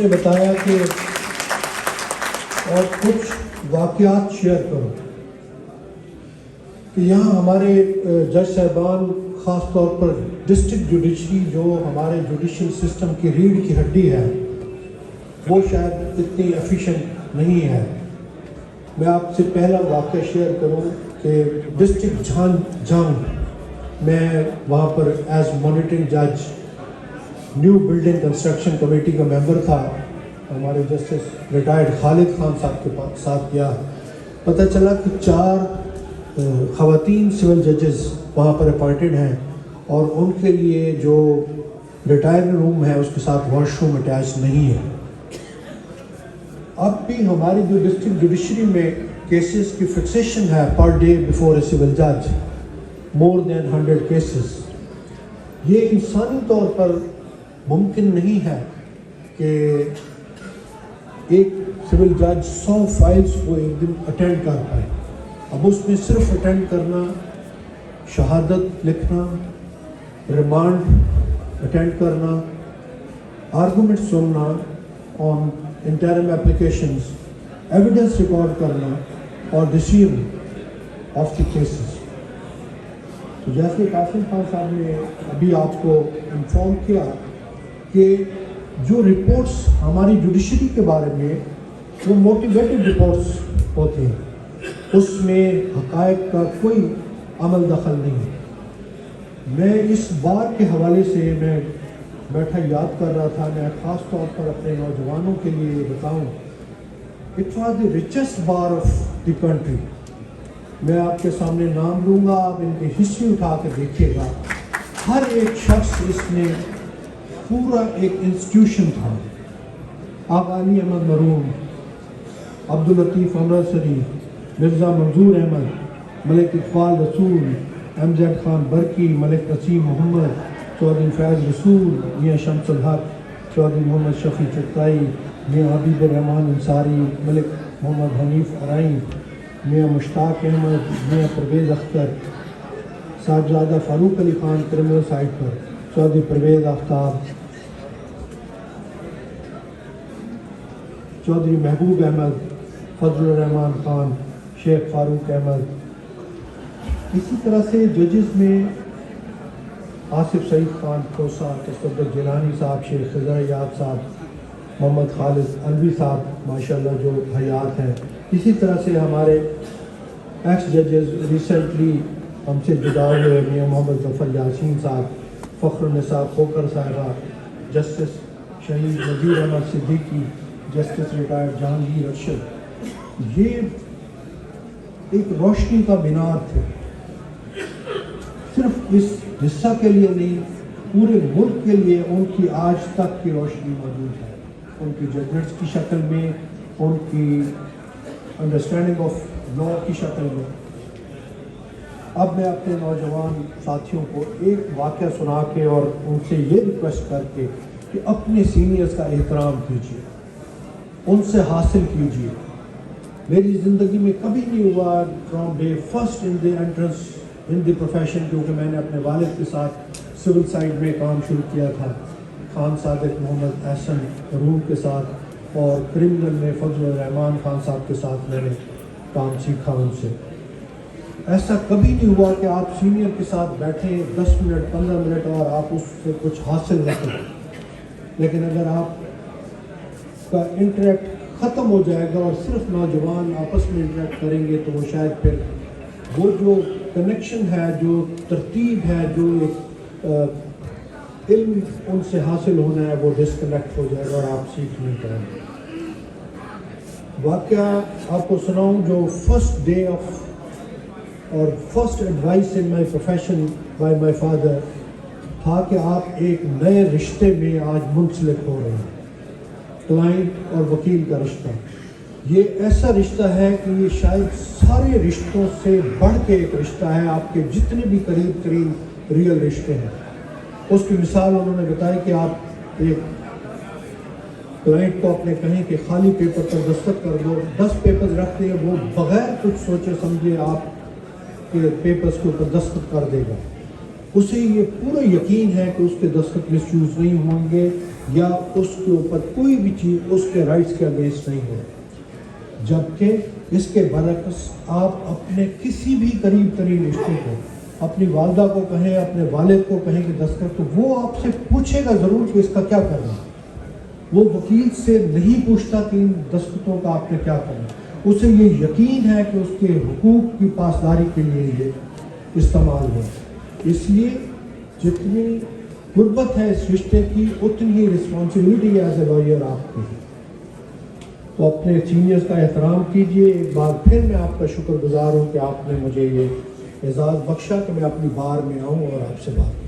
نے بتایا کہ اور کچھ واقعات شیئر کرو کہ یہاں ہمارے جج صاحبان خاص طور پر ڈسٹرکٹ جوڈیشری جو ہمارے جوڈیشل سسٹم کی ریڑھ کی ہڈی ہے وہ شاید اتنی ایفیشینٹ نہیں ہے. میں آپ سے پہلا واقعہ شیئر کروں کہ ڈسٹرکٹ جھانگ میں وہاں پر ایز مانیٹرنگ جج نیو بلڈنگ کنسٹرکشن کمیٹی کا ممبر تھا. ہمارے جسٹس ریٹائرڈ خالد خان صاحب کے ساتھ گیا. پتہ چلا کہ 4 خواتین سول ججز وہاں پر اپوائنٹڈ ہیں اور ان کے لیے جو ریٹائرمنٹ روم ہے اس کے ساتھ واش روم اٹیچ نہیں ہے. اب بھی ہماری جو ڈسٹرکٹ جوڈیشری میں کیسز کی فکسیشن ہے پر ڈے بیفور اے سول جج مور دین 100 کیسز. یہ انسانی طور پر ممکن نہیں ہے کہ ایک سول جج 100 فائلز کو ایک دن اٹینڈ کر پائے. اب اس میں صرف اٹینڈ کرنا، شہادت لکھنا، ریمانڈ اٹینڈ کرنا، آرگومنٹ سننا آن انٹرم اپلیکیشنز، ایویڈنس ریکارڈ کرنا اور ڈسیژن آف دی کیسز. تو جیسے قاسم خان صاحب نے ابھی آپ کو انفارم کیا کہ جو رپورٹس ہماری جوڈیشری کے بارے میں وہ موٹیویٹڈ رپورٹس ہوتے ہیں، اس میں حقائق کا کوئی عمل دخل نہیں. میں اس بار کے حوالے سے میں بیٹھا یاد کر رہا تھا. میں خاص طور پر اپنے نوجوانوں کے لیے یہ بتاؤں، it was the richest bar of the country. میں آپ کے سامنے نام لوں گا، آپ ان کی ہسٹری اٹھا کے دیکھیے گا. ہر ایک شخص اس میں پورا ایک انسٹیٹیوشن تھا. آقا علی احمد مرحوم، عبداللطیف امرتسری، مرزا منظور احمد، ملک اقبال رسول، ایم زیڈ خان برکی، ملک نسیم محمد، چودھری فیض رسول، میاں شمس الحق، چودھری محمد شفیع چغتائی، میاں حبیب الرحمان انصاری، ملک محمد حنیف ارائیں، میاں مشتاق احمد، میاں پرویز اختر، صاحبزادہ فاروق علی خان کرمل سائٹ پر، چودھری پرویز آفتاب، چودھری محبوب احمد، فضل الرحمان خان، شیخ فاروق احمد. اسی طرح سے ججز میں آصف سعید خان کھوسا، تصدق جیلانی صاحب، شیخ خضر یاد صاحب، محمد خالد الوی صاحب ماشاءاللہ جو حیات ہیں. اسی طرح سے ہمارے ایکس ججز ریسنٹلی ہم سے جدا ہوئے میاں محمد ظفر یاسین صاحب، فخر النساء کھوکر صاحبہ، جسٹس شہید نذیر احمد صدیقی، جسٹس ریٹائرڈ جہانگیر ارشد. یہ ایک روشنی کا مینار تھے، صرف اس حصہ کے لیے نہیں پورے ملک کے لیے. ان کی آج تک کی روشنی موجود ہے، ان کی ججمنٹس کی شکل میں، ان کی انڈرسٹینڈنگ آف لا کی شکل میں. اب میں اپنے نوجوان ساتھیوں کو ایک واقعہ سنا کے اور ان سے یہ ریکویسٹ کر کے کہ اپنے سینئرز کا احترام کیجیے، ان سے حاصل کیجیے. میری زندگی میں کبھی نہیں ہوا from day first in the entrance in the profession, کیونکہ میں نے اپنے والد کے ساتھ سول سائڈ میں کام شروع کیا تھا، خان صادق محمد احسن روم کے ساتھ، اور کرمنل میں فضل الرحمان خان صاحب کے ساتھ میں نے کام سیکھا ان سے. ایسا کبھی نہیں ہوا کہ آپ سینئر کے ساتھ بیٹھیں 10 منٹ 15 منٹ اور آپ اس سے کچھ حاصل نہ کریں. لیکن اگر آپ کا انٹریکٹ ختم ہو جائے گا اور صرف نوجوان آپس میں انٹریکٹ کریں گے تو وہ شاید پھر وہ جو کنیکشن ہے، جو ترتیب ہے، جو ایک علم ان سے حاصل ہونا ہے وہ ڈسکنیکٹ ہو جائے گا اور آپ سیکھ نہیں پائیں گے. واقعہ آپ کو سناؤں جو فرسٹ ڈے آف اور first advice in my profession by my father تھا کہ آپ ایک نئے رشتے میں آج منسلک ہو رہے ہیں. کلائنٹ اور وکیل کا رشتہ، یہ ایسا رشتہ ہے کہ یہ شاید سارے رشتوں سے بڑھ کے ایک رشتہ ہے. آپ کے جتنے بھی قریب ترین ریئل رشتے ہیں اس کی مثال انہوں نے بتائی کہ آپ ایک کلائنٹ کو اپنے کہیں کہ خالی پیپر پر دستخط کر دو، 10 پیپرز رکھ دیں، وہ بغیر کچھ سوچے سمجھے آپ کے پیپرز کے اوپر دستخط کر دے گا. اسے یہ پورا یقین ہے کہ اس کے دستخط مس یوز نہیں ہوں گے، یا اس کے اوپر کوئی بھی چیز اس کے رائٹس کے اگینسٹ نہیں ہو، جبکہ اس کے برعکس آپ اپنے کسی بھی قریب ترین رشتے کو، اپنی والدہ کو کہیں، اپنے والد کو کہیں کہ دستخط، تو وہ آپ سے پوچھے گا ضرور کہ اس کا کیا کرنا ہے۔ وہ وکیل سے نہیں پوچھتا کہ ان دستخطوں کا آپ نے کیا کرنا، اسے یہ یقین ہے کہ اس کے حقوق کی پاسداری کے لیے یہ استعمال ہو۔ اس لیے جتنی غربت ہے اس رشتے کی، اتنی ہی رسپانسبلٹی ایز اے لائر آپ کی ہے۔ تو اپنے سینئرز کا احترام کیجیے۔ ایک بار پھر میں آپ کا شکر گزار ہوں کہ آپ نے مجھے یہ اعزاز بخشا کہ میں اپنی بار میں آؤں اور آپ سے بات کروں۔